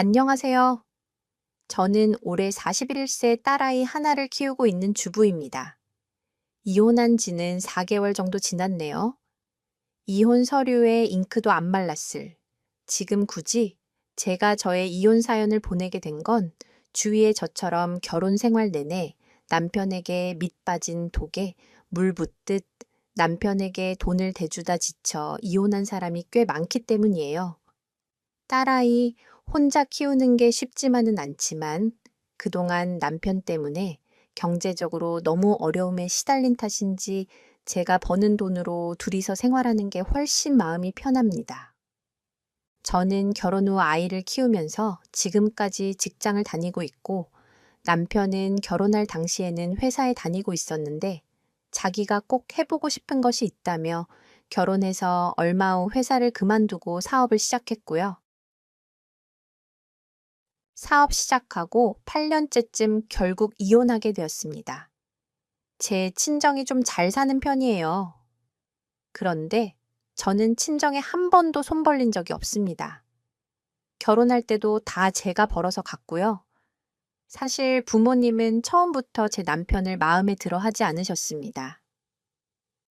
안녕하세요. 저는 올해 41세 딸아이 하나를 키우고 있는 주부입니다. 이혼한 지는 4개월 정도 지났네요. 이혼 서류에 잉크도 안 말랐을. 지금 굳이 제가 저의 이혼 사연을 보내게 된 건 주위에 저처럼 결혼 생활 내내 남편에게 밑 빠진 독에 물 붓듯 남편에게 돈을 대주다 지쳐 이혼한 사람이 꽤 많기 때문이에요. 딸아이 혼자 키우는 게 쉽지만은 않지만 그동안 남편 때문에 경제적으로 너무 어려움에 시달린 탓인지 제가 버는 돈으로 둘이서 생활하는 게 훨씬 마음이 편합니다. 저는 결혼 후 아이를 키우면서 지금까지 직장을 다니고 있고 남편은 결혼할 당시에는 회사에 다니고 있었는데 자기가 꼭 해보고 싶은 것이 있다며 결혼해서 얼마 후 회사를 그만두고 사업을 시작했고요. 사업 시작하고 8년째쯤 결국 이혼하게 되었습니다. 제 친정이 좀 잘 사는 편이에요. 그런데 저는 친정에 한 번도 손 벌린 적이 없습니다. 결혼할 때도 다 제가 벌어서 갔고요. 사실 부모님은 처음부터 제 남편을 마음에 들어 하지 않으셨습니다.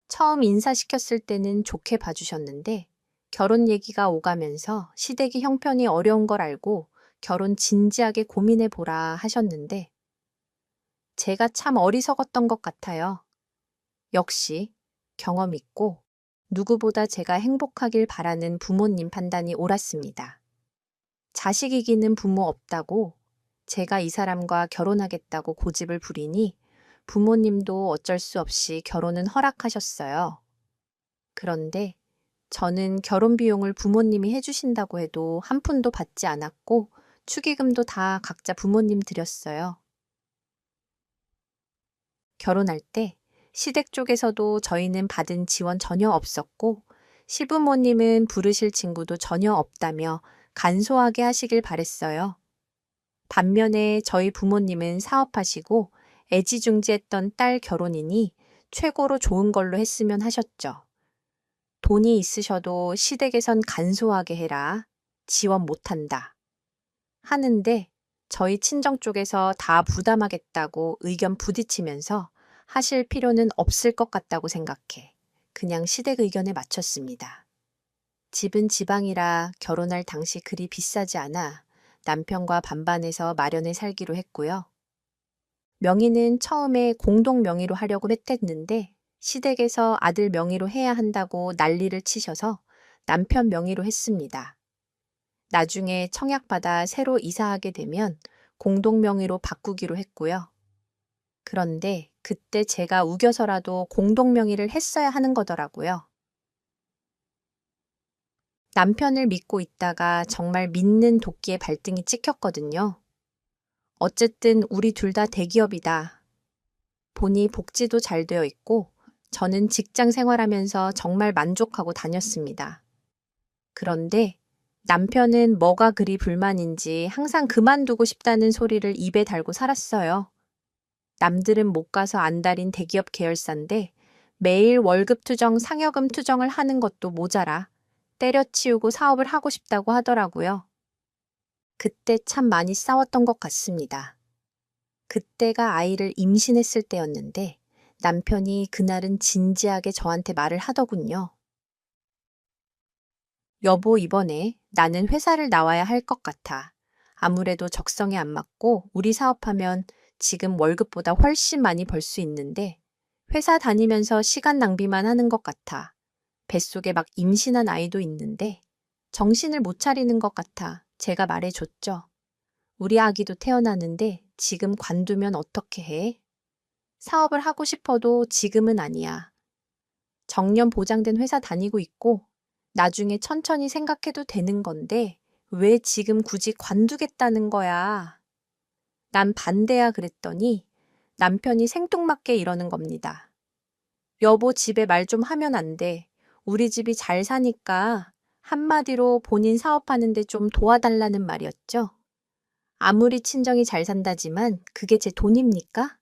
처음 인사시켰을 때는 좋게 봐주셨는데 결혼 얘기가 오가면서 시댁이 형편이 어려운 걸 알고 결혼 진지하게 고민해 보라 하셨는데 제가 참 어리석었던 것 같아요. 역시 경험 있고 누구보다 제가 행복하길 바라는 부모님 판단이 옳았습니다. 자식 이기는 부모 없다고 제가 이 사람과 결혼하겠다고 고집을 부리니 부모님도 어쩔 수 없이 결혼은 허락하셨어요. 그런데 저는 결혼 비용을 부모님이 해주신다고 해도 한 푼도 받지 않았고 축의금도 다 각자 부모님 드렸어요. 결혼할 때 시댁 쪽에서도 저희는 받은 지원 전혀 없었고 시부모님은 부르실 친구도 전혀 없다며 간소하게 하시길 바랬어요. 반면에 저희 부모님은 사업하시고 애지중지했던 딸 결혼이니 최고로 좋은 걸로 했으면 하셨죠. 돈이 있으셔도 시댁에선 간소하게 해라. 지원 못한다. 하는데 저희 친정 쪽에서 다 부담하겠다고 의견 부딪히면서 하실 필요는 없을 것 같다고 생각해 그냥 시댁 의견에 맞췄습니다. 집은 지방이라 결혼할 당시 그리 비싸지 않아 남편과 반반해서 마련해 살기로 했고요. 명의는 처음에 공동 명의로 하려고 했댔는데 시댁에서 아들 명의로 해야 한다고 난리를 치셔서 남편 명의로 했습니다. 나중에 청약받아 새로 이사하게 되면 공동 명의로 바꾸기로 했고요. 그런데 그때 제가 우겨서라도 공동 명의를 했어야 하는 거더라고요. 남편을 믿고 있다가 정말 믿는 도끼에 발등이 찍혔거든요. 어쨌든 우리 둘 다 대기업이다. 보니 복지도 잘 되어 있고 저는 직장 생활하면서 정말 만족하고 다녔습니다. 그런데 남편은 뭐가 그리 불만인지 항상 그만두고 싶다는 소리를 입에 달고 살았어요. 남들은 못 가서 안달인 대기업 계열사인데 매일 월급 투정, 상여금 투정을 하는 것도 모자라 때려치우고 사업을 하고 싶다고 하더라고요. 그때 참 많이 싸웠던 것 같습니다. 그때가 아이를 임신했을 때였는데 남편이 그날은 진지하게 저한테 말을 하더군요. 여보, 이번에 나는 회사를 나와야 할 것 같아. 아무래도 적성에 안 맞고 우리 사업하면 지금 월급보다 훨씬 많이 벌 수 있는데 회사 다니면서 시간 낭비만 하는 것 같아. 뱃속에 막 임신한 아이도 있는데 정신을 못 차리는 것 같아. 제가 말해줬죠. 우리 아기도 태어나는데 지금 관두면 어떻게 해? 사업을 하고 싶어도 지금은 아니야. 정년 보장된 회사 다니고 있고 나중에 천천히 생각해도 되는 건데 왜 지금 굳이 관두겠다는 거야? 난 반대야 그랬더니 남편이 생뚱맞게 이러는 겁니다. 여보 집에 말 좀 하면 안 돼. 우리 집이 잘 사니까 한마디로 본인 사업하는데 좀 도와달라는 말이었죠. 아무리 친정이 잘 산다지만 그게 제 돈입니까?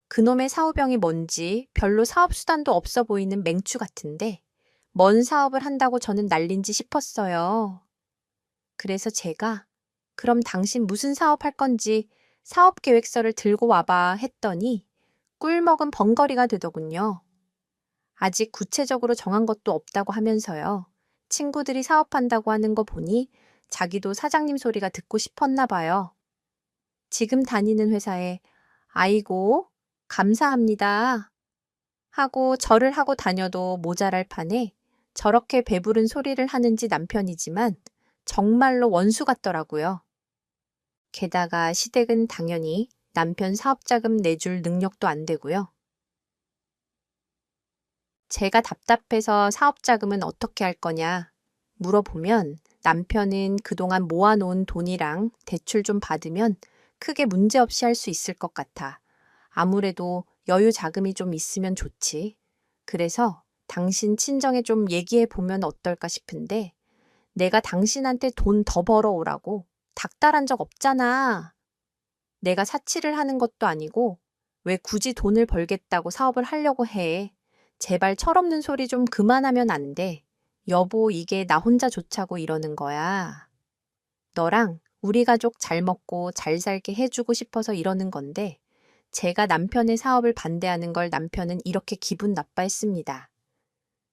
그놈의 사후병이 뭔지 별로 사업 수단도 없어 보이는 맹추 같은데 뭔 사업을 한다고 저는 날린지 싶었어요. 그래서 제가 그럼 당신 무슨 사업할 건지 사업 계획서를 들고 와봐 했더니 꿀먹은 벙거리가 되더군요. 아직 구체적으로 정한 것도 없다고 하면서요. 친구들이 사업한다고 하는 거 보니 자기도 사장님 소리가 듣고 싶었나 봐요. 지금 다니는 회사에 아이고, 감사합니다 하고 절을 하고 다녀도 모자랄 판에 저렇게 배부른 소리를 하는지 남편이지만 정말로 원수 같더라고요. 게다가 시댁은 당연히 남편 사업자금 내줄 능력도 안 되고요. 제가 답답해서 사업자금은 어떻게 할 거냐 물어보면 남편은 그동안 모아놓은 돈이랑 대출 좀 받으면 크게 문제없이 할 수 있을 것 같아. 아무래도 여유 자금이 좀 있으면 좋지. 그래서 당신 친정에 좀 얘기해 보면 어떨까 싶은데 내가 당신한테 돈 더 벌어오라고 닥달한 적 없잖아. 내가 사치를 하는 것도 아니고 왜 굳이 돈을 벌겠다고 사업을 하려고 해. 제발 철없는 소리 좀 그만하면 안 돼. 여보, 이게 나 혼자 좋자고 이러는 거야. 너랑 우리 가족 잘 먹고 잘 살게 해주고 싶어서 이러는 건데 제가 남편의 사업을 반대하는 걸 남편은 이렇게 기분 나빠했습니다.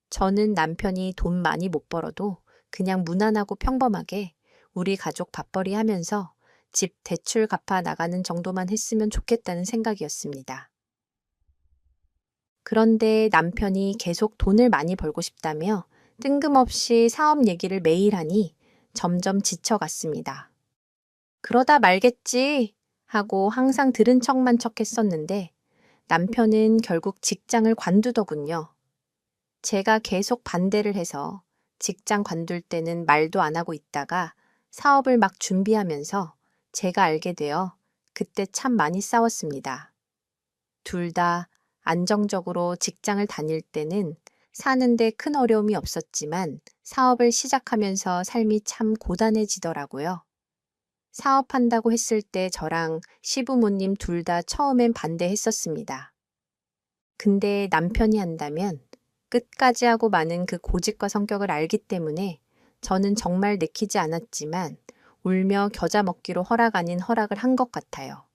저는 남편이 돈 많이 못 벌어도 그냥 무난하고 평범하게 우리 가족 밥벌이 하면서 집 대출 갚아 나가는 정도만 했으면 좋겠다는 생각이었습니다. 그런데 남편이 계속 돈을 많이 벌고 싶다며 뜬금없이 사업 얘기를 매일 하니 점점 지쳐갔습니다. 그러다 말겠지 하고 항상 들은 척만 척했었는데 남편은 결국 직장을 관두더군요. 제가 계속 반대를 해서 직장 관둘 때는 말도 안 하고 있다가 사업을 막 준비하면서 제가 알게 되어 그때 참 많이 싸웠습니다. 둘 다 안정적으로 직장을 다닐 때는 사는데 큰 어려움이 없었지만 사업을 시작하면서 삶이 참 고단해지더라고요. 사업한다고 했을 때 저랑 시부모님 둘 다 처음엔 반대했었습니다. 근데 남편이 한다면 끝까지 하고 마는 그 고집과 성격을 알기 때문에 저는 정말 내키지 않았지만 울며 겨자 먹기로 허락 아닌 허락을 한 것 같아요.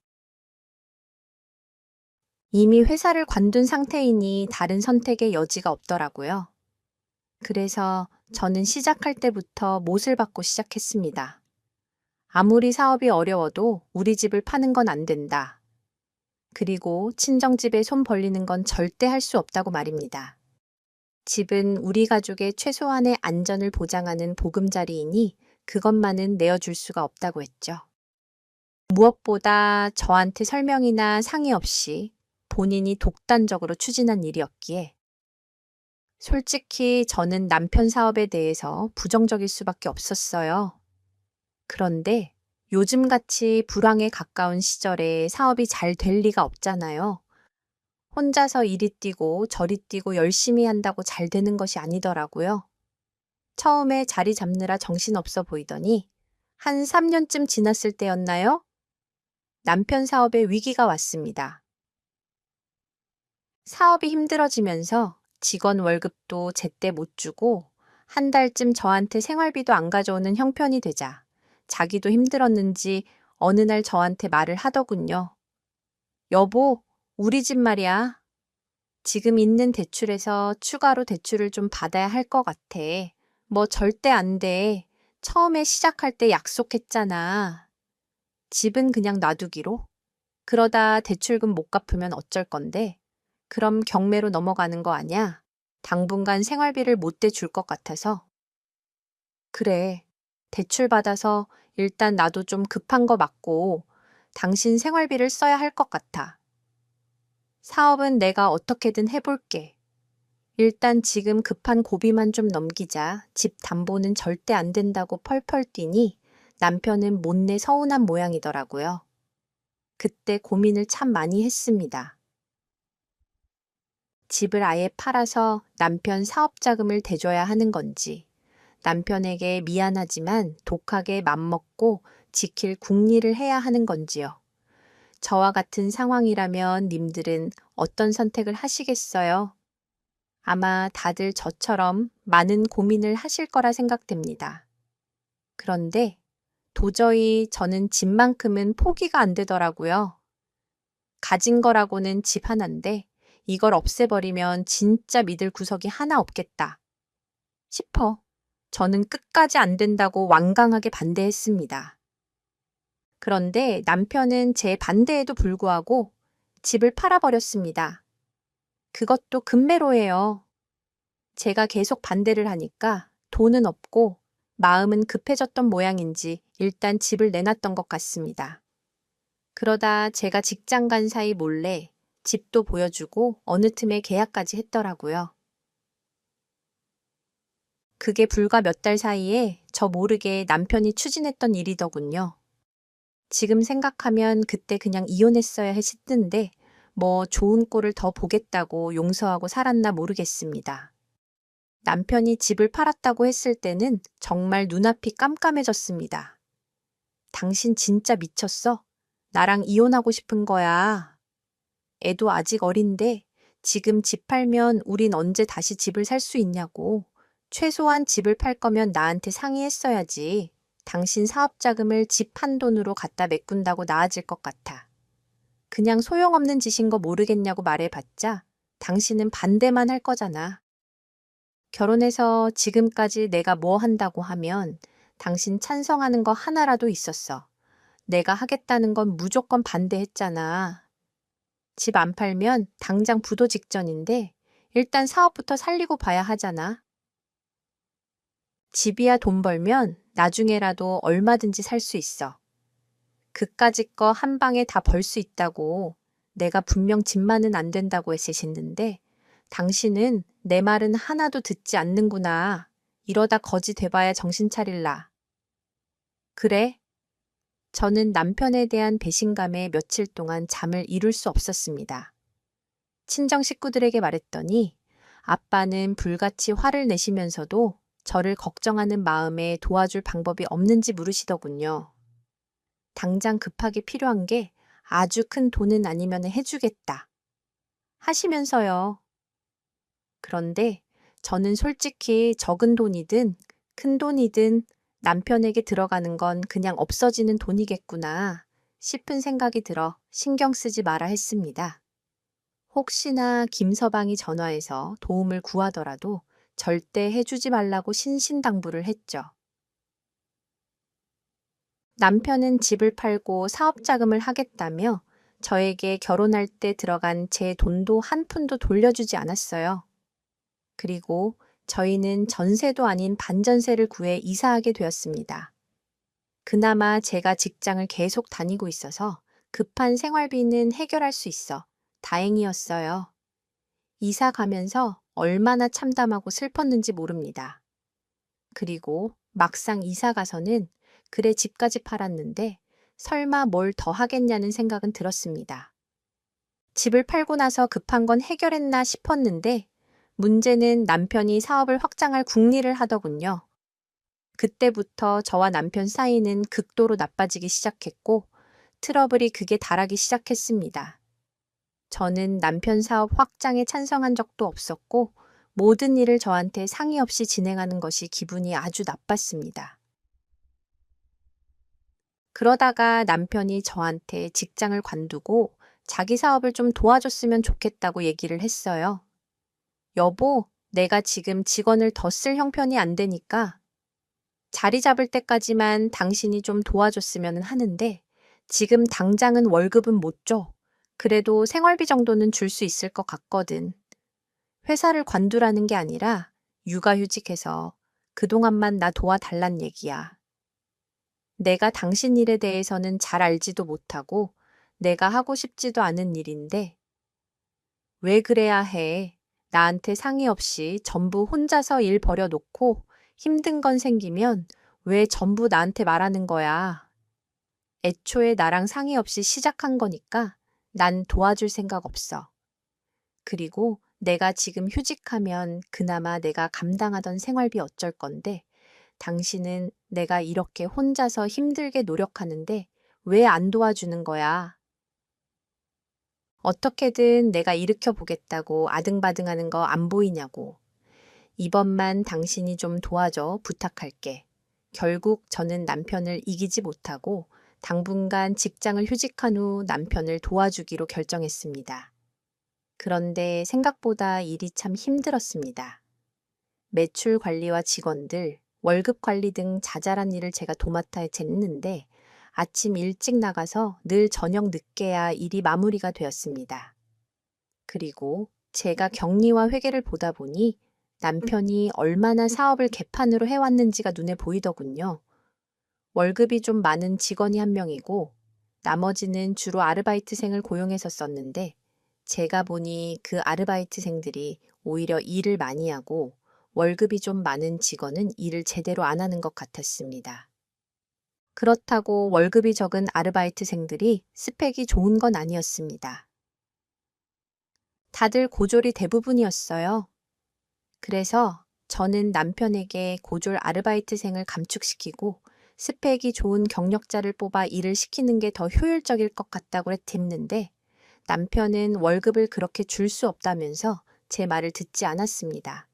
이미 회사를 관둔 상태이니 다른 선택의 여지가 없더라고요. 그래서 저는 시작할 때부터 못을 받고 시작했습니다. 아무리 사업이 어려워도 우리 집을 파는 건 안 된다. 그리고 친정집에 손 벌리는 건 절대 할 수 없다고 말입니다. 집은 우리 가족의 최소한의 안전을 보장하는 보금자리이니 그것만은 내어줄 수가 없다고 했죠. 무엇보다 저한테 설명이나 상의 없이 본인이 독단적으로 추진한 일이었기에 솔직히 저는 남편 사업에 대해서 부정적일 수밖에 없었어요. 그런데 요즘같이 불황에 가까운 시절에 사업이 잘 될 리가 없잖아요. 혼자서 이리 뛰고 저리 뛰고 열심히 한다고 잘 되는 것이 아니더라고요. 처음에 자리 잡느라 정신없어 보이더니 한 3년쯤 지났을 때였나요? 남편 사업에 위기가 왔습니다. 사업이 힘들어지면서 직원 월급도 제때 못 주고 한 달쯤 저한테 생활비도 안 가져오는 형편이 되자 자기도 힘들었는지 어느 날 저한테 말을 하더군요. 여보, 우리 집 말이야. 지금 있는 대출에서 추가로 대출을 좀 받아야 할 것 같아. 뭐 절대 안 돼. 처음에 시작할 때 약속했잖아. 집은 그냥 놔두기로? 그러다 대출금 못 갚으면 어쩔 건데? 그럼 경매로 넘어가는 거 아냐? 당분간 생활비를 못 대줄 것 같아서. 그래. 대출 받아서 일단 나도 좀 급한 거 맞고 당신 생활비를 써야 할 것 같아. 사업은 내가 어떻게든 해볼게. 일단 지금 급한 고비만 좀 넘기자. 집 담보는 절대 안 된다고 펄펄 뛰니 남편은 못내 서운한 모양이더라고요. 그때 고민을 참 많이 했습니다. 집을 아예 팔아서 남편 사업 자금을 대줘야 하는 건지, 남편에게 미안하지만 독하게 맘먹고 지킬 국리를 해야 하는 건지요. 저와 같은 상황이라면 님들은 어떤 선택을 하시겠어요? 아마 다들 저처럼 많은 고민을 하실 거라 생각됩니다. 그런데 도저히 저는 집만큼은 포기가 안 되더라고요. 가진 거라고는 집 하나인데 이걸 없애버리면 진짜 믿을 구석이 하나 없겠다 싶어 저는 끝까지 안 된다고 완강하게 반대했습니다. 그런데 남편은 제 반대에도 불구하고 집을 팔아버렸습니다. 그것도 급매로예요. 제가 계속 반대를 하니까 돈은 없고 마음은 급해졌던 모양인지 일단 집을 내놨던 것 같습니다. 그러다 제가 직장 간 사이 몰래 집도 보여주고 어느 틈에 계약까지 했더라고요. 그게 불과 몇 달 사이에 저 모르게 남편이 추진했던 일이더군요. 지금 생각하면 그때 그냥 이혼했어야 했는데 뭐 좋은 꼴을 더 보겠다고 용서하고 살았나 모르겠습니다. 남편이 집을 팔았다고 했을 때는 정말 눈앞이 깜깜해졌습니다. 당신 진짜 미쳤어? 나랑 이혼하고 싶은 거야. 애도 아직 어린데 지금 집 팔면 우린 언제 다시 집을 살 수 있냐고. 최소한 집을 팔 거면 나한테 상의했어야지. 당신 사업 자금을 집 판 돈으로 갖다 메꾼다고 나아질 것 같아. 그냥 소용없는 짓인 거 모르겠냐고 말해봤자 당신은 반대만 할 거잖아. 결혼해서 지금까지 내가 뭐 한다고 하면 당신 찬성하는 거 하나라도 있었어. 내가 하겠다는 건 무조건 반대했잖아. 집 안 팔면 당장 부도 직전인데 일단 사업부터 살리고 봐야 하잖아. 집이야 돈 벌면 나중에라도 얼마든지 살 수 있어. 그까짓 거 한 방에 다 벌 수 있다고 내가 분명 집만은 안 된다고 했으시는데 당신은 내 말은 하나도 듣지 않는구나. 이러다 거지 돼봐야 정신 차릴라. 그래? 저는 남편에 대한 배신감에 며칠 동안 잠을 이룰 수 없었습니다. 친정 식구들에게 말했더니 아빠는 불같이 화를 내시면서도 저를 걱정하는 마음에 도와줄 방법이 없는지 물으시더군요. 당장 급하게 필요한 게 아주 큰 돈은 아니면 해주겠다. 하시면서요. 그런데 저는 솔직히 적은 돈이든 큰 돈이든 남편에게 들어가는 건 그냥 없어지는 돈이겠구나 싶은 생각이 들어 신경 쓰지 마라 했습니다. 혹시나 김서방이 전화해서 도움을 구하더라도 절대 해주지 말라고 신신당부를 했죠. 남편은 집을 팔고 사업 자금을 하겠다며 저에게 결혼할 때 들어간 제 돈도 한 푼도 돌려주지 않았어요. 그리고 저희는 전세도 아닌 반전세를 구해 이사하게 되었습니다. 그나마 제가 직장을 계속 다니고 있어서 급한 생활비는 해결할 수 있어 다행이었어요. 이사 가면서 얼마나 참담하고 슬펐는지 모릅니다. 그리고 막상 이사 가서는 그래 집까지 팔았는데 설마 뭘 더 하겠냐는 생각은 들었습니다. 집을 팔고 나서 급한 건 해결했나 싶었는데 문제는 남편이 사업을 확장할 궁리를 하더군요. 그때부터 저와 남편 사이는 극도로 나빠지기 시작했고 트러블이 극에 달하기 시작했습니다. 저는 남편 사업 확장에 찬성한 적도 없었고 모든 일을 저한테 상의 없이 진행하는 것이 기분이 아주 나빴습니다. 그러다가 남편이 저한테 직장을 관두고 자기 사업을 좀 도와줬으면 좋겠다고 얘기를 했어요. 여보, 내가 지금 직원을 더 쓸 형편이 안 되니까 자리 잡을 때까지만 당신이 좀 도와줬으면 하는데 지금 당장은 월급은 못 줘. 그래도 생활비 정도는 줄 수 있을 것 같거든. 회사를 관두라는 게 아니라 육아휴직해서 그동안만 나 도와달란 얘기야. 내가 당신 일에 대해서는 잘 알지도 못하고 내가 하고 싶지도 않은 일인데 왜 그래야 해? 나한테 상의 없이 전부 혼자서 일 버려놓고 힘든 건 생기면 왜 전부 나한테 말하는 거야? 애초에 나랑 상의 없이 시작한 거니까 난 도와줄 생각 없어. 그리고 내가 지금 휴직하면 그나마 내가 감당하던 생활비 어쩔 건데 당신은 내가 이렇게 혼자서 힘들게 노력하는데 왜 안 도와주는 거야? 어떻게든 내가 일으켜 보겠다고 아등바등하는 거 안 보이냐고. 이번만 당신이 좀 도와줘 부탁할게. 결국 저는 남편을 이기지 못하고 당분간 직장을 휴직한 후 남편을 도와주기로 결정했습니다. 그런데 생각보다 일이 참 힘들었습니다. 매출 관리와 직원들, 월급 관리 등 자잘한 일을 제가 도맡아 했는데 아침 일찍 나가서 늘 저녁 늦게야 일이 마무리가 되었습니다. 그리고 제가 격리와 회계를 보다 보니 남편이 얼마나 사업을 개판으로 해왔는지가 눈에 보이더군요. 월급이 좀 많은 직원이 한 명이고 나머지는 주로 아르바이트생을 고용해서 썼는데 제가 보니 그 아르바이트생들이 오히려 일을 많이 하고 월급이 좀 많은 직원은 일을 제대로 안 하는 것 같았습니다. 그렇다고 월급이 적은 아르바이트생들이 스펙이 좋은 건 아니었습니다. 다들 고졸이 대부분이었어요. 그래서 저는 남편에게 고졸 아르바이트생을 감축시키고 스펙이 좋은 경력자를 뽑아 일을 시키는 게 더 효율적일 것 같다고 했는데 남편은 월급을 그렇게 줄 수 없다면서 제 말을 듣지 않았습니다.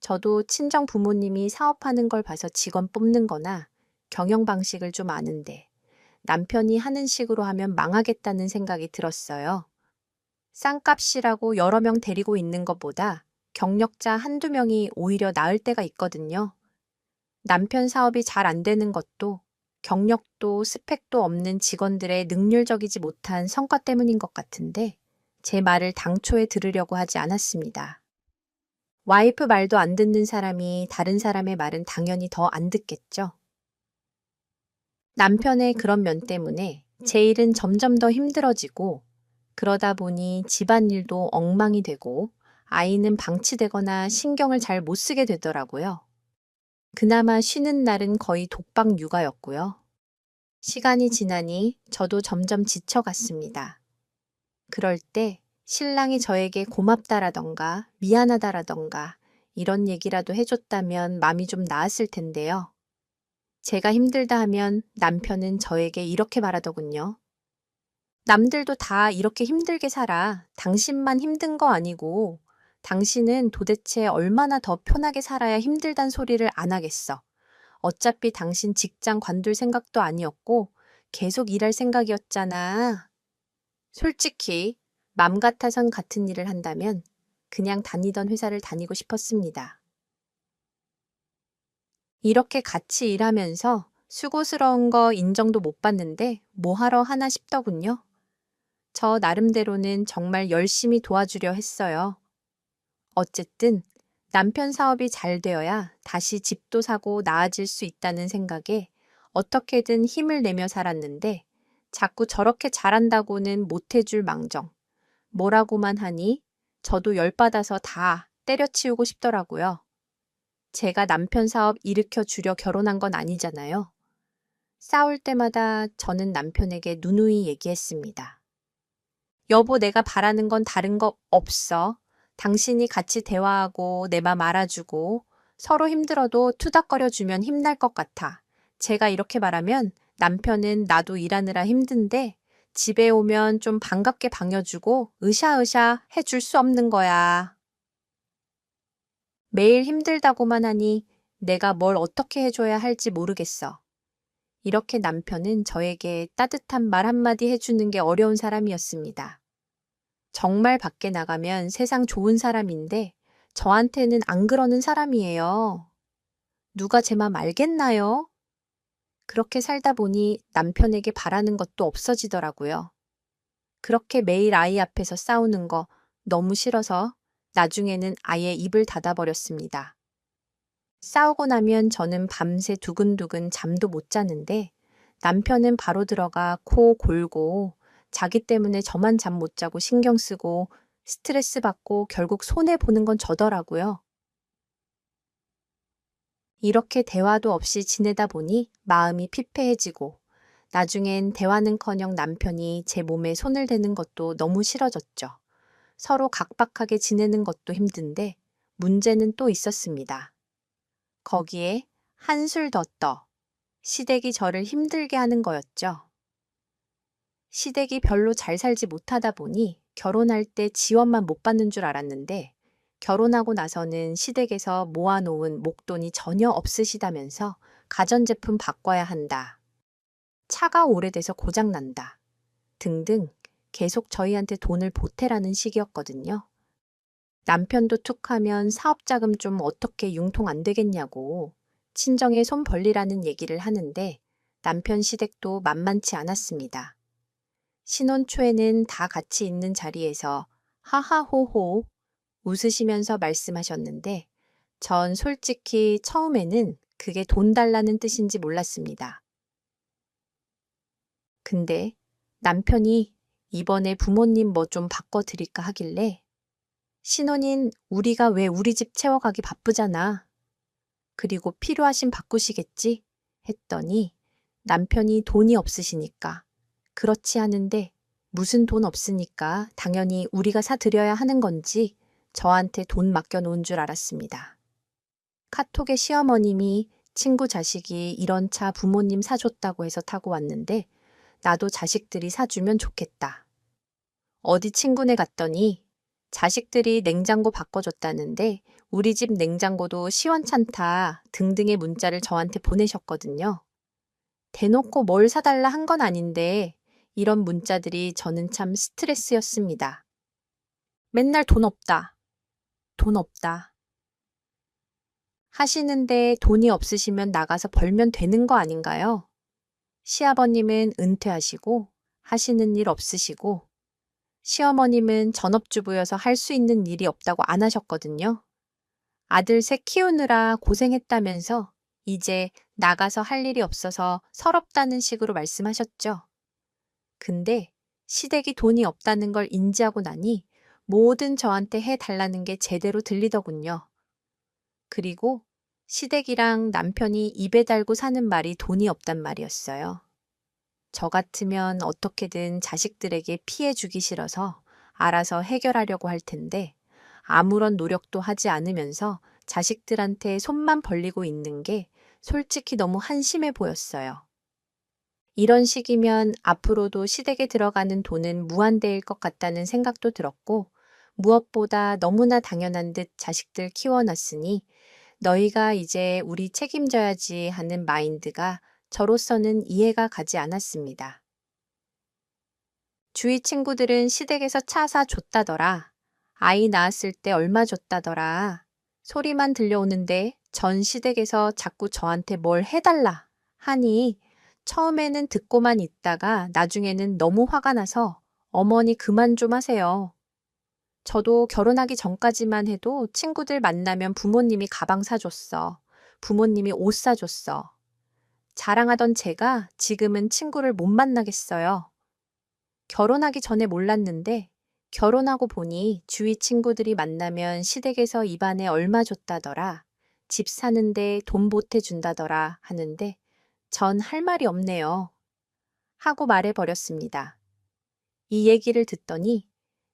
저도 친정 부모님이 사업하는 걸 봐서 직원 뽑는 거나 경영 방식을 좀 아는데 남편이 하는 식으로 하면 망하겠다는 생각이 들었어요. 싼값이라고 여러 명 데리고 있는 것보다 경력자 한두 명이 오히려 나을 때가 있거든요. 남편 사업이 잘 안 되는 것도 경력도 스펙도 없는 직원들의 능률적이지 못한 성과 때문인 것 같은데 제 말을 당초에 들으려고 하지 않았습니다. 와이프 말도 안 듣는 사람이 다른 사람의 말은 당연히 더 안 듣겠죠. 남편의 그런 면 때문에 제 일은 점점 더 힘들어지고 그러다 보니 집안일도 엉망이 되고 아이는 방치되거나 신경을 잘 못 쓰게 되더라고요. 그나마 쉬는 날은 거의 독박 육아였고요. 시간이 지나니 저도 점점 지쳐갔습니다. 그럴 때 신랑이 저에게 고맙다라던가 미안하다라던가 이런 얘기라도 해줬다면 마음이 좀 나았을 텐데요. 제가 힘들다 하면 남편은 저에게 이렇게 말하더군요. 남들도 다 이렇게 힘들게 살아. 당신만 힘든 거 아니고 당신은 도대체 얼마나 더 편하게 살아야 힘들단 소리를 안 하겠어. 어차피 당신 직장 관둘 생각도 아니었고 계속 일할 생각이었잖아. 솔직히 맘 같아선 같은 일을 한다면 그냥 다니던 회사를 다니고 싶었습니다. 이렇게 같이 일하면서 수고스러운 거 인정도 못 받는데 뭐 하러 하나 싶더군요. 저 나름대로는 정말 열심히 도와주려 했어요. 어쨌든 남편 사업이 잘 되어야 다시 집도 사고 나아질 수 있다는 생각에 어떻게든 힘을 내며 살았는데 자꾸 저렇게 잘한다고는 못해줄 망정. 뭐라고만 하니 저도 열받아서 다 때려치우고 싶더라고요. 제가 남편 사업 일으켜 주려 결혼한 건 아니잖아요. 싸울 때마다 저는 남편에게 누누이 얘기했습니다. 여보, 내가 바라는 건 다른 거 없어. 당신이 같이 대화하고 내 맘 알아주고 서로 힘들어도 투닥거려주면 힘날 것 같아. 제가 이렇게 말하면 남편은 나도 일하느라 힘든데 집에 오면 좀 반갑게 반겨주고 으샤으샤 해줄 수 없는 거야. 매일 힘들다고만 하니 내가 뭘 어떻게 해줘야 할지 모르겠어. 이렇게 남편은 저에게 따뜻한 말 한마디 해주는 게 어려운 사람이었습니다. 정말 밖에 나가면 세상 좋은 사람인데 저한테는 안 그러는 사람이에요. 누가 제 맘 알겠나요? 그렇게 살다 보니 남편에게 바라는 것도 없어지더라고요. 그렇게 매일 아이 앞에서 싸우는 거 너무 싫어서 나중에는 아예 입을 닫아버렸습니다. 싸우고 나면 저는 밤새 두근두근 잠도 못 자는데 남편은 바로 들어가 코 골고 자기 때문에 저만 잠 못 자고 신경 쓰고 스트레스 받고 결국 손해보는 건 저더라고요. 이렇게 대화도 없이 지내다 보니 마음이 피폐해지고 나중엔 대화는커녕 남편이 제 몸에 손을 대는 것도 너무 싫어졌죠. 서로 각박하게 지내는 것도 힘든데 문제는 또 있었습니다. 거기에 한술 더 떠 시댁이 저를 힘들게 하는 거였죠. 시댁이 별로 잘 살지 못하다 보니 결혼할 때 지원만 못 받는 줄 알았는데 결혼하고 나서는 시댁에서 모아놓은 목돈이 전혀 없으시다면서 가전제품 바꿔야 한다. 차가 오래돼서 고장난다. 등등 계속 저희한테 돈을 보태라는 식이었거든요. 남편도 툭하면 사업자금 좀 어떻게 융통 안 되겠냐고 친정에 손 벌리라는 얘기를 하는데 남편 시댁도 만만치 않았습니다. 신혼 초에는 다 같이 있는 자리에서 하하호호 웃으시면서 말씀하셨는데 전 솔직히 처음에는 그게 돈 달라는 뜻인지 몰랐습니다. 근데 남편이 이번에 부모님 뭐 좀 바꿔드릴까 하길래 신혼인 우리가 왜 우리 집 채워가기 바쁘잖아. 그리고 필요하신 바꾸시겠지? 했더니 남편이 돈이 없으시니까 그렇지 않은데 무슨 돈 없으니까 당연히 우리가 사드려야 하는 건지 저한테 돈 맡겨놓은 줄 알았습니다. 카톡에 시어머님이 친구 자식이 이런 차 부모님 사줬다고 해서 타고 왔는데 나도 자식들이 사주면 좋겠다. 어디 친구네 갔더니 자식들이 냉장고 바꿔줬다는데 우리 집 냉장고도 시원찮다 등등의 문자를 저한테 보내셨거든요. 대놓고 뭘 사달라 한 건 아닌데 이런 문자들이 저는 참 스트레스였습니다. 맨날 돈 없다. 돈 없다. 하시는데 돈이 없으시면 나가서 벌면 되는 거 아닌가요? 시아버님은 은퇴하시고 하시는 일 없으시고 시어머님은 전업주부여서 할 수 있는 일이 없다고 안 하셨거든요. 아들 셋 키우느라 고생했다면서 이제 나가서 할 일이 없어서 서럽다는 식으로 말씀하셨죠. 근데 시댁이 돈이 없다는 걸 인지하고 나니 뭐든 저한테 해달라는 게 제대로 들리더군요. 그리고 시댁이랑 남편이 입에 달고 사는 말이 돈이 없단 말이었어요. 저 같으면 어떻게든 자식들에게 피해 주기 싫어서 알아서 해결하려고 할 텐데 아무런 노력도 하지 않으면서 자식들한테 손만 벌리고 있는 게 솔직히 너무 한심해 보였어요. 이런 식이면 앞으로도 시댁에 들어가는 돈은 무한대일 것 같다는 생각도 들었고 무엇보다 너무나 당연한 듯 자식들 키워놨으니 너희가 이제 우리 책임져야지 하는 마인드가 저로서는 이해가 가지 않았습니다. 주위 친구들은 시댁에서 차 사줬다더라. 아이 낳았을 때 얼마 줬다더라. 소리만 들려오는데 전 시댁에서 자꾸 저한테 뭘 해달라 하니 처음에는 듣고만 있다가 나중에는 너무 화가 나서 어머니 그만 좀 하세요. 저도 결혼하기 전까지만 해도 친구들 만나면 부모님이 가방 사줬어. 부모님이 옷 사줬어. 자랑하던 제가 지금은 친구를 못 만나겠어요. 결혼하기 전에 몰랐는데 결혼하고 보니 주위 친구들이 만나면 시댁에서 입안에 얼마 줬다더라. 집 사는데 돈 보태준다더라 하는데 전 할 말이 없네요. 하고 말해버렸습니다. 이 얘기를 듣더니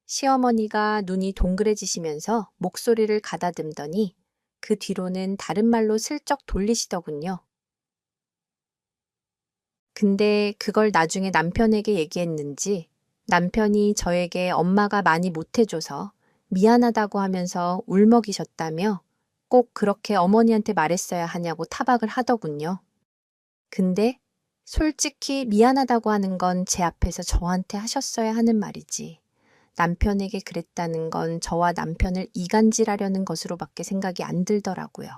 시어머니가 눈이 동그래지시면서 목소리를 가다듬더니 그 뒤로는 다른 말로 슬쩍 돌리시더군요. 근데 그걸 나중에 남편에게 얘기했는지 남편이 저에게 엄마가 많이 못해줘서 미안하다고 하면서 울먹이셨다며 꼭 그렇게 어머니한테 말했어야 하냐고 타박을 하더군요. 근데 솔직히 미안하다고 하는 건 제 앞에서 저한테 하셨어야 하는 말이지. 남편에게 그랬다는 건 저와 남편을 이간질하려는 것으로밖에 생각이 안 들더라고요.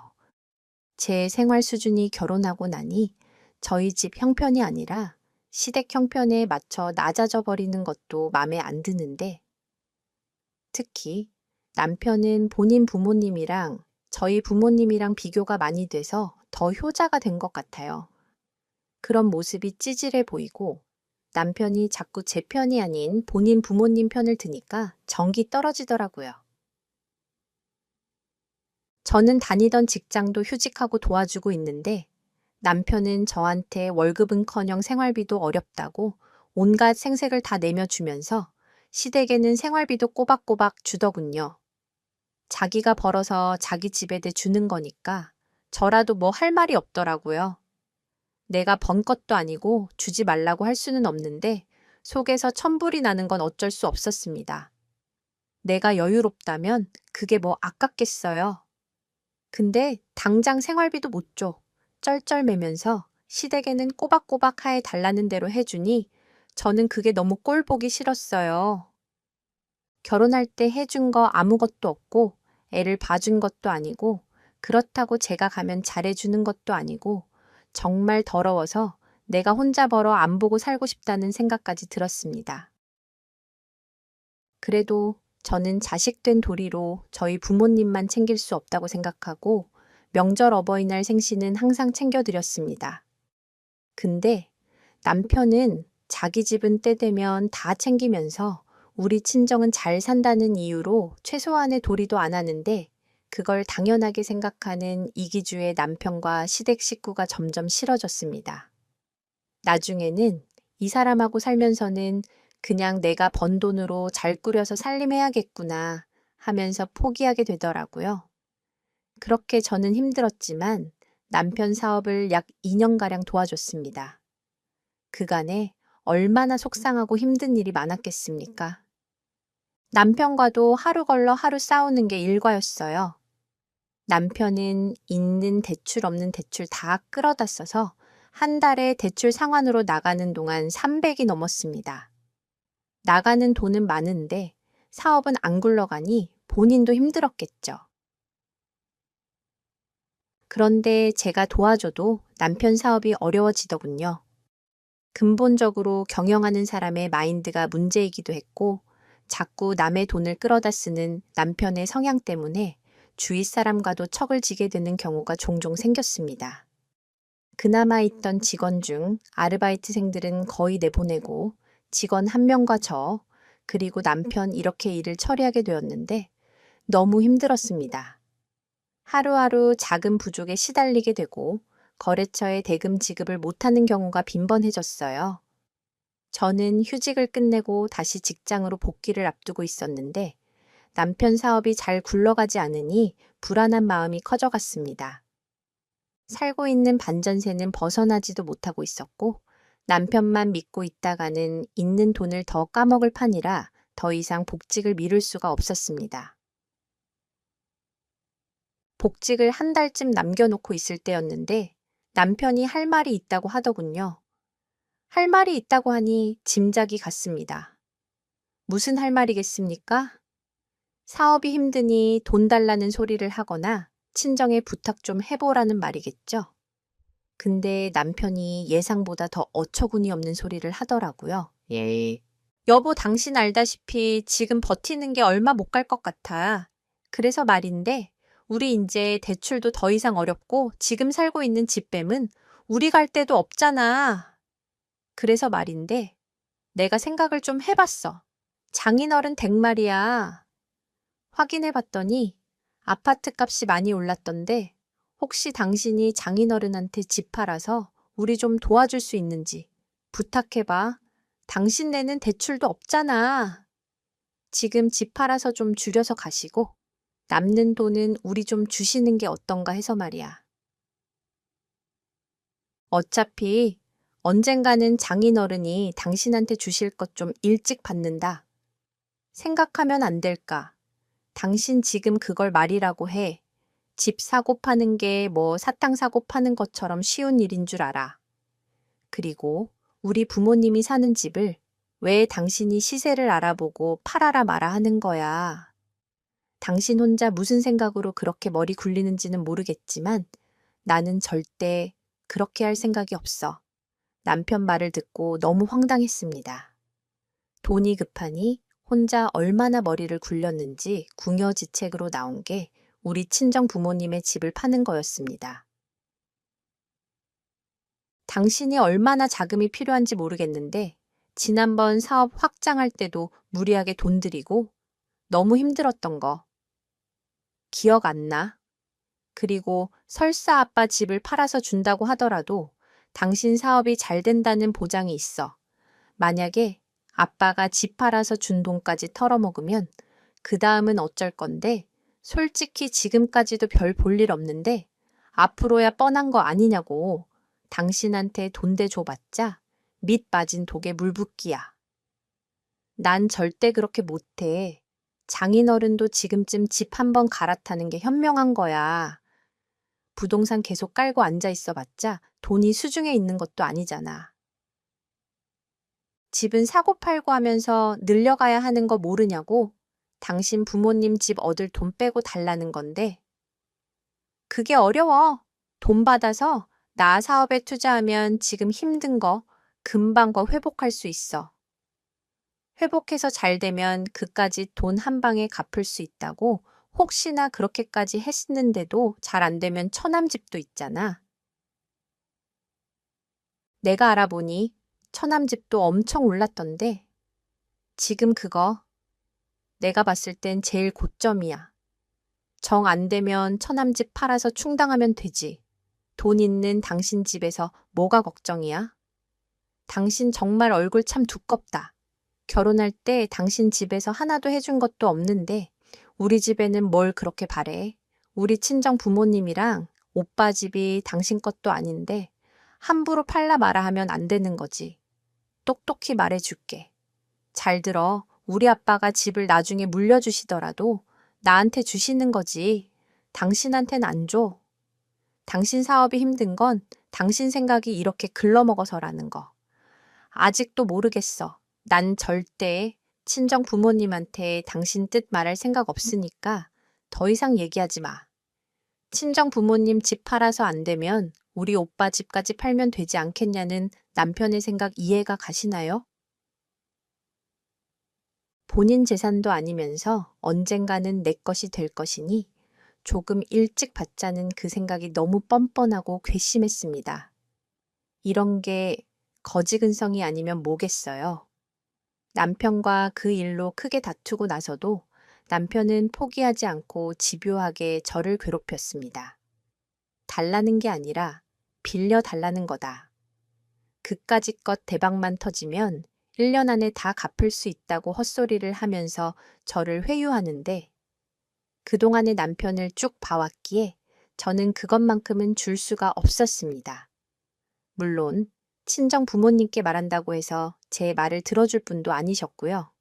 제 생활 수준이 결혼하고 나니 저희 집 형편이 아니라 시댁 형편에 맞춰 낮아져 버리는 것도 마음에 안 드는데 특히 남편은 본인 부모님이랑 저희 부모님이랑 비교가 많이 돼서 더 효자가 된 것 같아요. 그런 모습이 찌질해 보이고 남편이 자꾸 제 편이 아닌 본인 부모님 편을 드니까 정이 떨어지더라고요. 저는 다니던 직장도 휴직하고 도와주고 있는데 남편은 저한테 월급은커녕 생활비도 어렵다고 온갖 생색을 다 내며주면서 시댁에는 생활비도 꼬박꼬박 주더군요. 자기가 벌어서 자기 집에다 주는 거니까 저라도 뭐 할 말이 없더라고요. 내가 번 것도 아니고 주지 말라고 할 수는 없는데 속에서 천불이 나는 건 어쩔 수 없었습니다. 내가 여유롭다면 그게 뭐 아깝겠어요. 근데 당장 생활비도 못 줘. 쩔쩔매면서 시댁에는 꼬박꼬박 하에 달라는 대로 해주니 저는 그게 너무 꼴보기 싫었어요. 결혼할 때 해준 거 아무것도 없고 애를 봐준 것도 아니고 그렇다고 제가 가면 잘해주는 것도 아니고 정말 더러워서 내가 혼자 벌어 안 보고 살고 싶다는 생각까지 들었습니다. 그래도 저는 자식 된 도리로 저희 부모님만 챙길 수 없다고 생각하고 명절 어버이날 생신은 항상 챙겨드렸습니다. 근데 남편은 자기 집은 때 되면 다 챙기면서 우리 친정은 잘 산다는 이유로 최소한의 도리도 안 하는데 그걸 당연하게 생각하는 이기주의 남편과 시댁 식구가 점점 싫어졌습니다. 나중에는 이 사람하고 살면서는 그냥 내가 번 돈으로 잘 꾸려서 살림해야겠구나 하면서 포기하게 되더라고요. 그렇게 저는 힘들었지만 남편 사업을 약 2년가량 도와줬습니다. 그간에 얼마나 속상하고 힘든 일이 많았겠습니까? 남편과도 하루 걸러 하루 싸우는 게 일과였어요. 남편은 있는 대출 없는 대출 다 끌어다 써서 한 달에 대출 상환으로 나가는 동안 300이 넘었습니다. 나가는 돈은 많은데 사업은 안 굴러가니 본인도 힘들었겠죠. 그런데 제가 도와줘도 남편 사업이 어려워지더군요. 근본적으로 경영하는 사람의 마인드가 문제이기도 했고 자꾸 남의 돈을 끌어다 쓰는 남편의 성향 때문에 주위 사람과도 척을 지게 되는 경우가 종종 생겼습니다. 그나마 있던 직원 중 아르바이트생들은 거의 내보내고 직원 한 명과 저, 그리고 남편 이렇게 일을 처리하게 되었는데 너무 힘들었습니다. 하루하루 자금 부족에 시달리게 되고 거래처에 대금 지급을 못하는 경우가 빈번해졌어요. 저는 휴직을 끝내고 다시 직장으로 복귀를 앞두고 있었는데 남편 사업이 잘 굴러가지 않으니 불안한 마음이 커져갔습니다. 살고 있는 반전세는 벗어나지도 못하고 있었고 남편만 믿고 있다가는 있는 돈을 더 까먹을 판이라 더 이상 복직을 미룰 수가 없었습니다. 복직을 한 달쯤 남겨놓고 있을 때였는데 남편이 할 말이 있다고 하더군요. 할 말이 있다고 하니 짐작이 갔습니다. 무슨 할 말이겠습니까? 사업이 힘드니 돈 달라는 소리를 하거나 친정에 부탁 좀 해보라는 말이겠죠. 근데 남편이 예상보다 더 어처구니 없는 소리를 하더라고요. 예. 여보, 당신 알다시피 지금 버티는 게 얼마 못 갈 것 같아. 그래서 말인데 우리 이제 대출도 더 이상 어렵고 지금 살고 있는 집뱀은 우리 갈 데도 없잖아. 그래서 말인데 내가 생각을 좀 해봤어. 장인어른 댁 말이야. 확인해봤더니 아파트 값이 많이 올랐던데 혹시 당신이 장인어른한테 집 팔아서 우리 좀 도와줄 수 있는지 부탁해봐. 당신 내는 대출도 없잖아. 지금 집 팔아서 좀 줄여서 가시고 남는 돈은 우리 좀 주시는 게 어떤가 해서 말이야. 어차피 언젠가는 장인어른이 당신한테 주실 것 좀 일찍 받는다. 생각하면 안 될까? 당신 지금 그걸 말이라고 해. 집 사고 파는 게 뭐 사탕 사고 파는 것처럼 쉬운 일인 줄 알아. 그리고 우리 부모님이 사는 집을 왜 당신이 시세를 알아보고 팔아라 마라 하는 거야. 당신 혼자 무슨 생각으로 그렇게 머리 굴리는지는 모르겠지만 나는 절대 그렇게 할 생각이 없어. 남편 말을 듣고 너무 황당했습니다. 돈이 급하니 혼자 얼마나 머리를 굴렸는지 궁여지책으로 나온 게 우리 친정 부모님의 집을 파는 거였습니다. 당신이 얼마나 자금이 필요한지 모르겠는데 지난번 사업 확장할 때도 무리하게 돈 들이고 너무 힘들었던 거 기억 안 나? 그리고 설사 아빠 집을 팔아서 준다고 하더라도 당신 사업이 잘 된다는 보장이 있어. 만약에 아빠가 집 팔아서 준 돈까지 털어먹으면 그 다음은 어쩔 건데 솔직히 지금까지도 별 볼 일 없는데 앞으로야 뻔한 거 아니냐고. 당신한테 돈 대줘봤자 밑 빠진 독에 물 붓기야. 난 절대 그렇게 못해. 장인어른도 지금쯤 집 한번 갈아타는 게 현명한 거야. 부동산 계속 깔고 앉아 있어 봤자 돈이 수중에 있는 것도 아니잖아. 집은 사고 팔고 하면서 늘려가야 하는 거 모르냐고? 당신 부모님 집 얻을 돈 빼고 달라는 건데. 그게 어려워. 돈 받아서 나 사업에 투자하면 지금 힘든 거 금방 회복할 수 있어. 회복해서 잘 되면 그까지 돈 한 방에 갚을 수 있다고. 혹시나 그렇게까지 했는데도 잘 안 되면 처남집도 있잖아. 내가 알아보니 처남집도 엄청 올랐던데. 지금 그거 내가 봤을 땐 제일 고점이야. 정 안 되면 처남집 팔아서 충당하면 되지. 돈 있는 당신 집에서 뭐가 걱정이야? 당신 정말 얼굴 참 두껍다. 결혼할 때 당신 집에서 하나도 해준 것도 없는데 우리 집에는 뭘 그렇게 바래? 우리 친정 부모님이랑 오빠 집이 당신 것도 아닌데 함부로 팔라 마라 하면 안 되는 거지. 똑똑히 말해줄게. 잘 들어. 우리 아빠가 집을 나중에 물려주시더라도 나한테 주시는 거지. 당신한텐 안 줘. 당신 사업이 힘든 건 당신 생각이 이렇게 글러먹어서라는 거. 아직도 모르겠어. 난 절대 친정 부모님한테 당신 뜻 말할 생각 없으니까 더 이상 얘기하지 마. 친정 부모님 집 팔아서 안 되면 우리 오빠 집까지 팔면 되지 않겠냐는 남편의 생각 이해가 가시나요? 본인 재산도 아니면서 언젠가는 내 것이 될 것이니 조금 일찍 받자는 그 생각이 너무 뻔뻔하고 괘씸했습니다. 이런 게 거지근성이 아니면 뭐겠어요. 남편과 그 일로 크게 다투고 나서도 남편은 포기하지 않고 집요하게 저를 괴롭혔습니다. 달라는 게 아니라 빌려 달라는 거다. 그까짓 대박만 터지면 1년 안에 다 갚을 수 있다고 헛소리를 하면서 저를 회유하는데 그동안의 남편을 쭉 봐왔기에 저는 그것만큼은 줄 수가 없었습니다. 물론 친정 부모님께 말한다고 해서 제 말을 들어줄 분도 아니셨고요.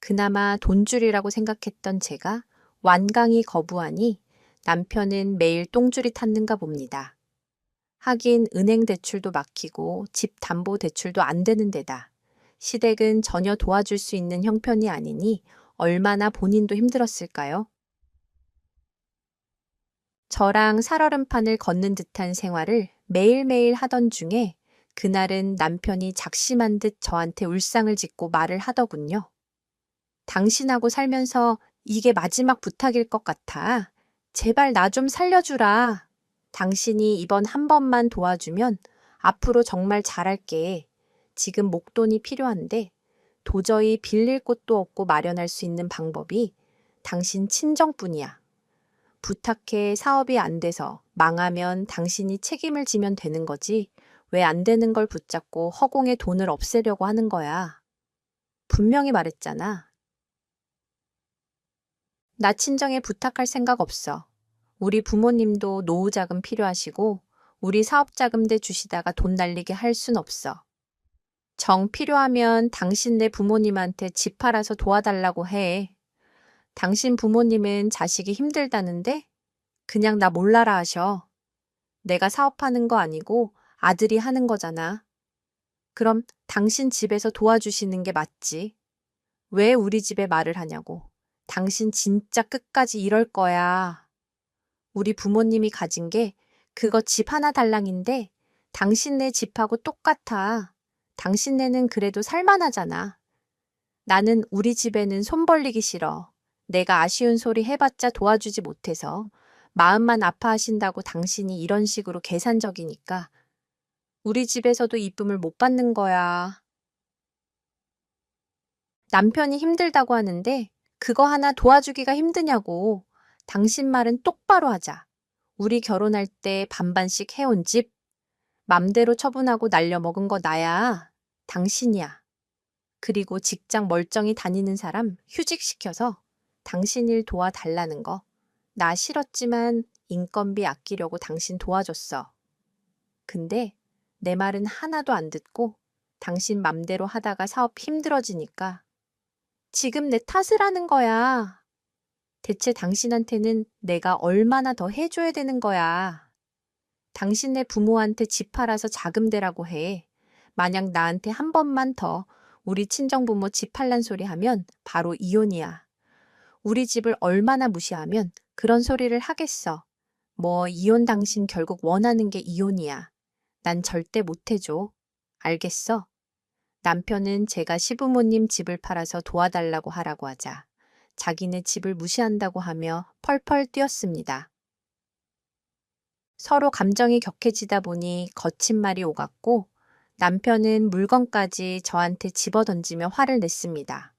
그나마 돈줄이라고 생각했던 제가 완강히 거부하니 남편은 매일 똥줄이 탔는가 봅니다. 하긴 은행 대출도 막히고 집 담보 대출도 안 되는 데다 시댁은 전혀 도와줄 수 있는 형편이 아니니 얼마나 본인도 힘들었을까요? 저랑 살얼음판을 걷는 듯한 생활을 매일매일 하던 중에 그날은 남편이 작심한 듯 저한테 울상을 짓고 말을 하더군요. 당신하고 살면서 이게 마지막 부탁일 것 같아. 제발 나 좀 살려주라. 당신이 이번 한 번만 도와주면 앞으로 정말 잘할게. 지금 목돈이 필요한데 도저히 빌릴 곳도 없고 마련할 수 있는 방법이 당신 친정뿐이야. 부탁해 사업이 안 돼서 망하면 당신이 책임을 지면 되는 거지. 왜 안 되는 걸 붙잡고 허공에 돈을 없애려고 하는 거야. 분명히 말했잖아. 나 친정에 부탁할 생각 없어. 우리 부모님도 노후 자금 필요하시고 우리 사업 자금대 주시다가 돈 날리게 할 순 없어. 정 필요하면 당신네 부모님한테 집 팔아서 도와달라고 해. 당신 부모님은 자식이 힘들다는데 그냥 나 몰라라 하셔. 내가 사업하는 거 아니고 아들이 하는 거잖아. 그럼 당신 집에서 도와주시는 게 맞지. 왜 우리 집에 말을 하냐고. 당신 진짜 끝까지 이럴 거야. 우리 부모님이 가진 게 그거 집 하나 달랑인데 당신네 집하고 똑같아. 당신네는 그래도 살만하잖아. 나는 우리 집에는 손 벌리기 싫어. 내가 아쉬운 소리 해봤자 도와주지 못해서 마음만 아파하신다고 당신이 이런 식으로 계산적이니까 우리 집에서도 이쁨을 못 받는 거야. 남편이 힘들다고 하는데 그거 하나 도와주기가 힘드냐고. 당신 말은 똑바로 하자. 우리 결혼할 때 반반씩 해온 집 맘대로 처분하고 날려먹은 거 나야. 당신이야. 그리고 직장 멀쩡히 다니는 사람 휴직시켜서 당신 일 도와달라는 거. 나 싫었지만 인건비 아끼려고 당신 도와줬어. 근데 내 말은 하나도 안 듣고 당신 맘대로 하다가 사업 힘들어지니까 지금 내 탓을 하는 거야. 대체 당신한테는 내가 얼마나 더 해줘야 되는 거야? 당신네 부모한테 집 팔아서 자금 대라고 해. 만약 나한테 한 번만 더 우리 친정부모 집 팔란 소리 하면 바로 이혼이야. 우리 집을 얼마나 무시하면 그런 소리를 하겠어. 뭐 이혼 당신 결국 원하는 게 이혼이야. 난 절대 못 해줘. 알겠어? 남편은 제가 시부모님 집을 팔아서 도와달라고 하라고 하자 자기네 집을 무시한다고 하며 펄펄 뛰었습니다. 서로 감정이 격해지다 보니 거친 말이 오갔고 남편은 물건까지 저한테 집어던지며 화를 냈습니다.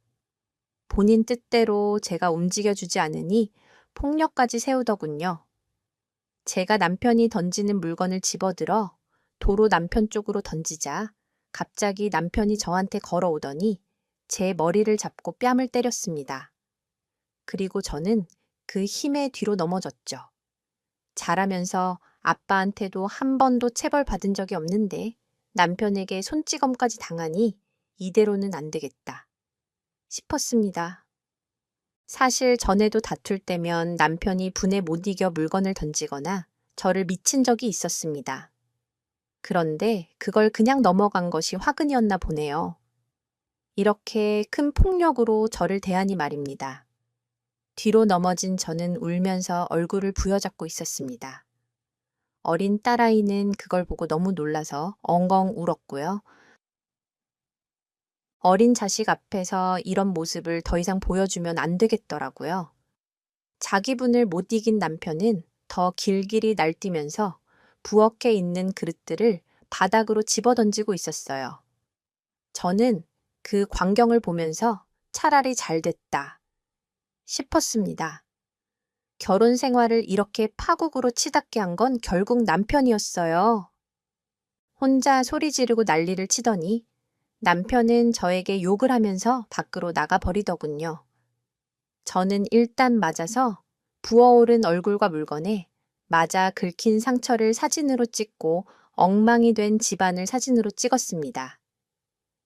본인 뜻대로 제가 움직여주지 않으니 폭력까지 세우더군요. 제가 남편이 던지는 물건을 집어들어 도로 남편 쪽으로 던지자 갑자기 남편이 저한테 걸어오더니 제 머리를 잡고 뺨을 때렸습니다. 그리고 저는 그 힘에 뒤로 넘어졌죠. 자라면서 아빠한테도 한 번도 체벌 받은 적이 없는데 남편에게 손찌검까지 당하니 이대로는 안 되겠다 싶었습니다. 사실 전에도 다툴 때면 남편이 분에 못 이겨 물건을 던지거나 저를 미친 적이 있었습니다. 그런데 그걸 그냥 넘어간 것이 화근이었나 보네요. 이렇게 큰 폭력으로 저를 대하니 말입니다. 뒤로 넘어진 저는 울면서 얼굴을 부여잡고 있었습니다. 어린 딸아이는 그걸 보고 너무 놀라서 엉엉 울었고요. 어린 자식 앞에서 이런 모습을 더 이상 보여주면 안 되겠더라고요. 자기 분을 못 이긴 남편은 더 길길이 날뛰면서 부엌에 있는 그릇들을 바닥으로 집어던지고 있었어요. 저는 그 광경을 보면서 차라리 잘 됐다 싶었습니다. 결혼 생활을 이렇게 파국으로 치닫게 한 건 결국 남편이었어요. 혼자 소리 지르고 난리를 치더니 남편은 저에게 욕을 하면서 밖으로 나가 버리더군요. 저는 일단 맞아서 부어오른 얼굴과 물건에 맞아 긁힌 상처를 사진으로 찍고 엉망이 된 집안을 사진으로 찍었습니다.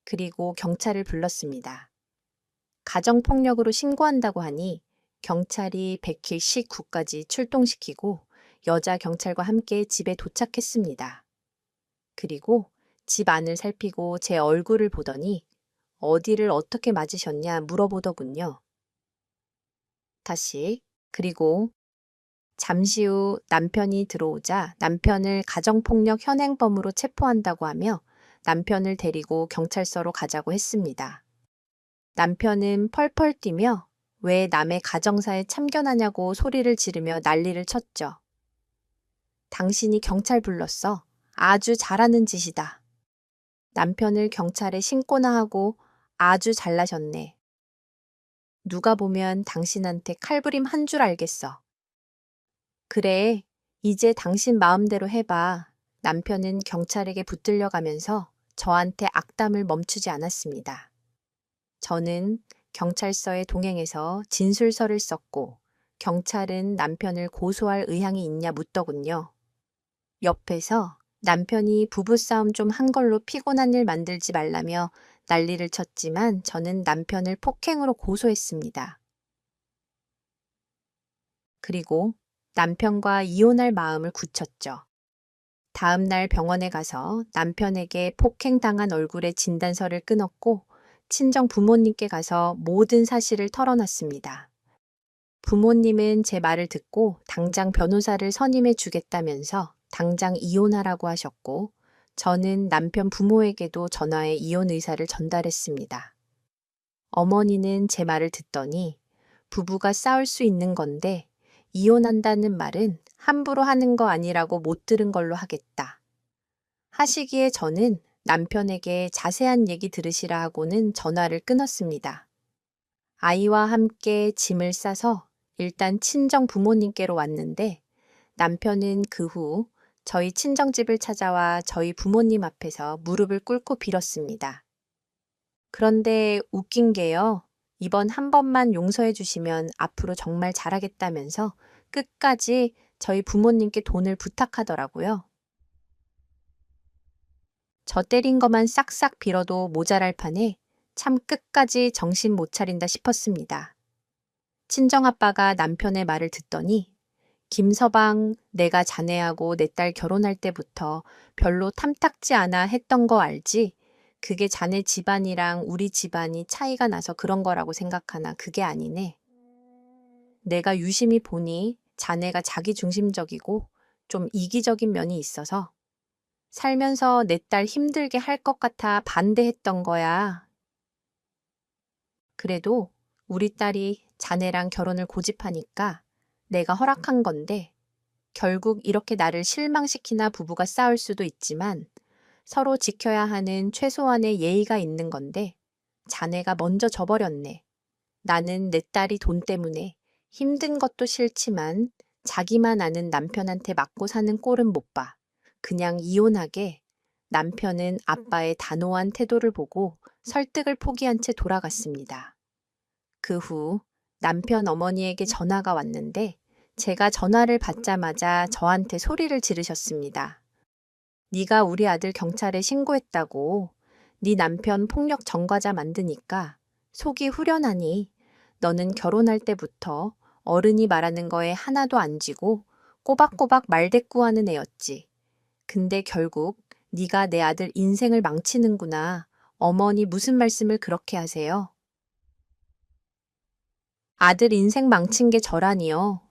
그리고 경찰을 불렀습니다. 가정폭력으로 신고한다고 하니 경찰이 100킬 시9까지 출동시키고 여자 경찰과 함께 집에 도착했습니다. 그리고 집 안을 살피고 제 얼굴을 보더니 어디를 어떻게 맞으셨냐 물어보더군요. 다시 그리고 잠시 후 남편이 들어오자 남편을 가정폭력 현행범으로 체포한다고 하며 남편을 데리고 경찰서로 가자고 했습니다. 남편은 펄펄 뛰며 왜 남의 가정사에 참견하냐고 소리를 지르며 난리를 쳤죠. 당신이 경찰 불렀어. 아주 잘하는 짓이다. 남편을 경찰에 신고나 하고 아주 잘나셨네. 누가 보면 당신한테 칼부림 한 줄 알겠어. 그래, 이제 당신 마음대로 해봐. 남편은 경찰에게 붙들려 가면서 저한테 악담을 멈추지 않았습니다. 저는 경찰서에 동행해서 진술서를 썼고 경찰은 남편을 고소할 의향이 있냐 묻더군요. 옆에서 남편이 부부싸움 좀 한 걸로 피곤한 일 만들지 말라며 난리를 쳤지만 저는 남편을 폭행으로 고소했습니다. 그리고 남편과 이혼할 마음을 굳혔죠. 다음 날 병원에 가서 남편에게 폭행당한 얼굴의 진단서를 끊었고 친정 부모님께 가서 모든 사실을 털어놨습니다. 부모님은 제 말을 듣고 당장 변호사를 선임해 주겠다면서 당장 이혼하라고 하셨고 저는 남편 부모에게도 전화해 이혼 의사를 전달했습니다. 어머니는 제 말을 듣더니 부부가 싸울 수 있는 건데 이혼한다는 말은 함부로 하는 거 아니라고 못 들은 걸로 하겠다. 하시기에 저는 남편에게 자세한 얘기 들으시라 하고는 전화를 끊었습니다. 아이와 함께 짐을 싸서 일단 친정 부모님께로 왔는데 남편은 그 후 저희 친정집을 찾아와 저희 부모님 앞에서 무릎을 꿇고 빌었습니다. 그런데 웃긴 게요. 이번 한 번만 용서해 주시면 앞으로 정말 잘하겠다면서 끝까지 저희 부모님께 돈을 부탁하더라고요. 저 때린 것만 싹싹 빌어도 모자랄 판에 참 끝까지 정신 못 차린다 싶었습니다. 친정아빠가 남편의 말을 듣더니 김서방, 내가 자네하고 내 딸 결혼할 때부터 별로 탐탁지 않아 했던 거 알지? 그게 자네 집안이랑 우리 집안이 차이가 나서 그런 거라고 생각하나 그게 아니네. 내가 유심히 보니 자네가 자기중심적이고 좀 이기적인 면이 있어서 살면서 내 딸 힘들게 할 것 같아 반대했던 거야. 그래도 우리 딸이 자네랑 결혼을 고집하니까 내가 허락한 건데 결국 이렇게 나를 실망시키나 부부가 싸울 수도 있지만 서로 지켜야 하는 최소한의 예의가 있는 건데 자네가 먼저 져버렸네. 나는 내 딸이 돈 때문에 힘든 것도 싫지만 자기만 아는 남편한테 맞고 사는 꼴은 못 봐. 그냥 이혼하게. 남편은 아빠의 단호한 태도를 보고 설득을 포기한 채 돌아갔습니다. 그 후 남편 어머니에게 전화가 왔는데 제가 전화를 받자마자 저한테 소리를 지르셨습니다. 네가 우리 아들 경찰에 신고했다고. 네 남편 폭력 전과자 만드니까 속이 후련하니 너는 결혼할 때부터 어른이 말하는 거에 하나도 안 지고 꼬박꼬박 말대꾸하는 애였지. 근데 결국 네가 내 아들 인생을 망치는구나. 어머니 무슨 말씀을 그렇게 하세요? 아들 인생 망친 게 저라니요.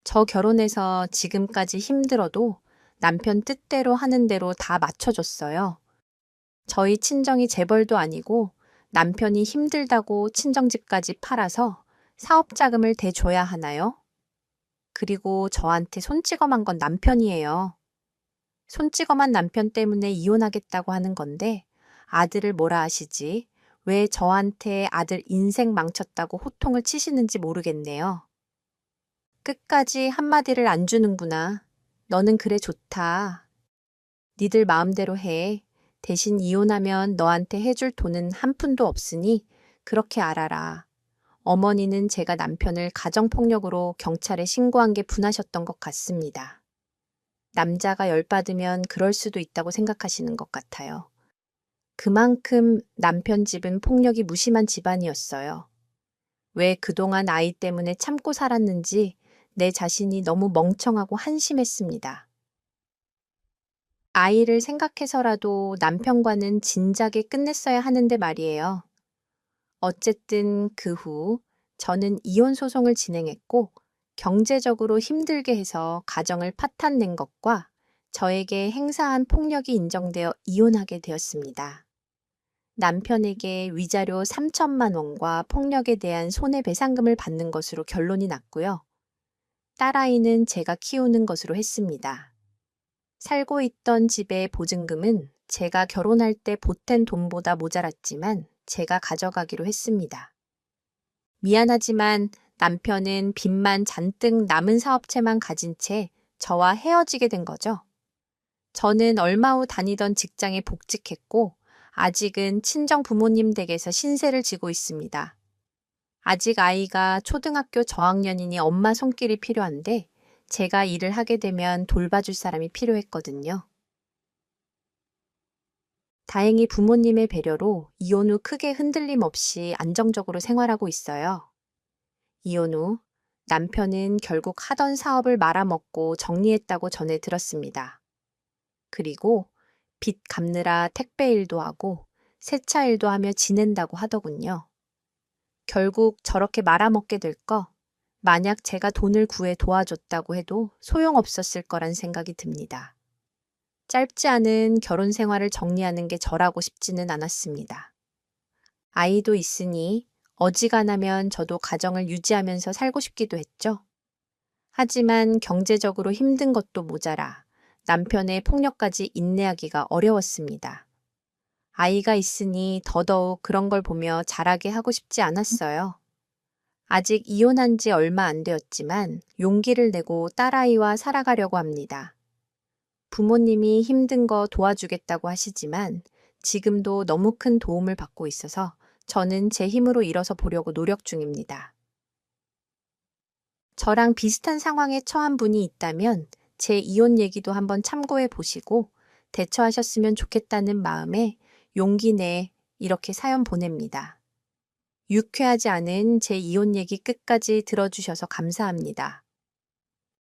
저 결혼해서 지금까지 힘들어도 남편 뜻대로 하는 대로 다 맞춰줬어요. 저희 친정이 재벌도 아니고 남편이 힘들다고 친정집까지 팔아서 사업 자금을 대줘야 하나요? 그리고 저한테 손찌검한 건 남편이에요. 손찌검한 남편 때문에 이혼하겠다고 하는 건데 아들을 뭐라 하시지? 왜 저한테 아들 인생 망쳤다고 호통을 치시는지 모르겠네요. 끝까지 한마디를 안 주는구나. 너는 그래 좋다. 니들 마음대로 해. 대신 이혼하면 너한테 해줄 돈은 한 푼도 없으니 그렇게 알아라. 어머니는 제가 남편을 가정폭력으로 경찰에 신고한 게 분하셨던 것 같습니다. 남자가 열받으면 그럴 수도 있다고 생각하시는 것 같아요. 그만큼 남편 집은 폭력이 무심한 집안이었어요. 왜 그동안 아이 때문에 참고 살았는지 내 자신이 너무 멍청하고 한심했습니다. 아이를 생각해서라도 남편과는 진작에 끝냈어야 하는데 말이에요. 어쨌든 그 후 저는 이혼 소송을 진행했고 경제적으로 힘들게 해서 가정을 파탄 낸 것과 저에게 행사한 폭력이 인정되어 이혼하게 되었습니다. 남편에게 위자료 3천만 원과 폭력에 대한 손해배상금을 받는 것으로 결론이 났고요. 딸아이는 제가 키우는 것으로 했습니다. 살고 있던 집의 보증금은 제가 결혼할 때 보탠 돈보다 모자랐지만 제가 가져가기로 했습니다. 미안하지만 남편은 빚만 잔뜩 남은 사업체만 가진 채 저와 헤어지게 된 거죠. 저는 얼마 후 다니던 직장에 복직했고 아직은 친정 부모님 댁에서 신세를 지고 있습니다. 아직 아이가 초등학교 저학년이니 엄마 손길이 필요한데 제가 일을 하게 되면 돌봐줄 사람이 필요했거든요. 다행히 부모님의 배려로 이혼 후 크게 흔들림 없이 안정적으로 생활하고 있어요. 이혼 후 남편은 결국 하던 사업을 말아먹고 정리했다고 전해 들었습니다. 그리고 빚 갚느라 택배 일도 하고 세차 일도 하며 지낸다고 하더군요. 결국 저렇게 말아먹게 될 거, 만약 제가 돈을 구해 도와줬다고 해도 소용없었을 거란 생각이 듭니다. 짧지 않은 결혼 생활을 정리하는 게 저라고 싶지는 않았습니다. 아이도 있으니 어지간하면 저도 가정을 유지하면서 살고 싶기도 했죠. 하지만 경제적으로 힘든 것도 모자라 남편의 폭력까지 인내하기가 어려웠습니다. 아이가 있으니 더더욱 그런 걸 보며 자라게 하고 싶지 않았어요. 아직 이혼한 지 얼마 안 되었지만 용기를 내고 딸아이와 살아가려고 합니다. 부모님이 힘든 거 도와주겠다고 하시지만 지금도 너무 큰 도움을 받고 있어서 저는 제 힘으로 일어서 보려고 노력 중입니다. 저랑 비슷한 상황에 처한 분이 있다면 제 이혼 얘기도 한번 참고해 보시고 대처하셨으면 좋겠다는 마음에 용기 내 이렇게 사연 보냅니다. 유쾌하지 않은 제 이혼 얘기 끝까지 들어주셔서 감사합니다.